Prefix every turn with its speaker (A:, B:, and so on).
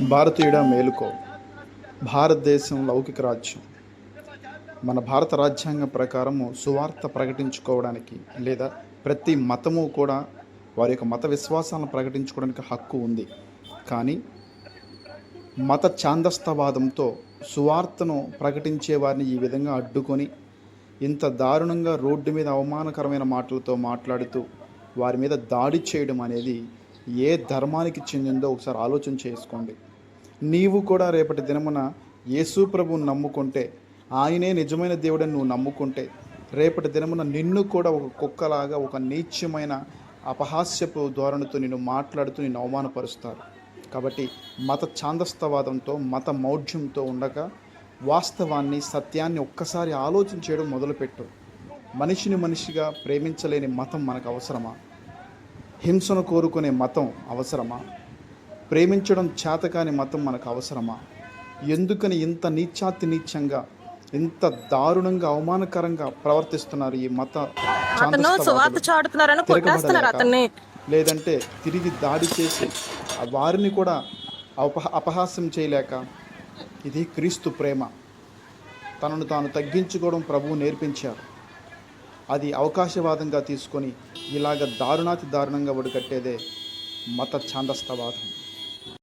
A: భారతీయుడా మేలుకో. భారతదేశం లౌకిక రాజ్యం. మన భారత రాజ్యాంగం ప్రకారము సువార్త ప్రకటించుకోవడానికి లేదా ప్రతి మతము కూడా వారి యొక్క మత విశ్వాసాలను ప్రకటించుకోవడానికి హక్కు ఉంది. కానీ మత ఛాందస్తవాదంతో సువార్తను ప్రకటించే వారిని ఈ విధంగా అడ్డుకొని ఇంత దారుణంగా రోడ్డు మీద అవమానకరమైన మాటలతో మాట్లాడుతూ వారి మీద దాడి చేయడం అనేది ఏ ధర్మానికి చెందిందో ఒకసారి ఆలోచన చేసుకోండి. నీవు కూడా రేపటి దినమున యేసు ప్రభువుని నమ్ముకుంటే, ఆయనే నిజమైన దేవుడని నువ్వు నమ్ముకుంటే, రేపటి దినమున నిన్ను కూడా ఒక కుక్కలాగా ఒక నీచమైన అపహాస్యపు ధోరణితో నిన్ను మాట్లాడుతూ నిన్ను అవమానపరుస్తారు. కాబట్టి మత ఛాందస్తవాదంతో మత మౌఢ్యంతో ఉండక వాస్తవాన్ని సత్యాన్ని ఒక్కసారి ఆలోచన చేయడం మొదలుపెట్టు. మనిషిని మనిషిగా ప్రేమించలేని మతం మనకు అవసరమా? హింసను కోరుకునే మతం అవసరమా? ప్రేమించడం చేతకాని మతం మనకు అవసరమా? ఎందుకని ఇంత నీచంగా ఇంత దారుణంగా అవమానకరంగా ప్రవర్తిస్తున్నారు ఈ మత లేదంటే తిరిగి దాడి చేసి వారిని కూడా అపహాస్యం చేయలేక? ఇది క్రీస్తు ప్రేమ. తనను తాను తగ్గించుకోవడం ప్రభువు నేర్పించారు. అది అవకాశవాదంగా తీసుకొని ఇలాగ దారుణాతి దారుణంగా ఒడిగట్టేదే మత ఛాందస్తవాదం.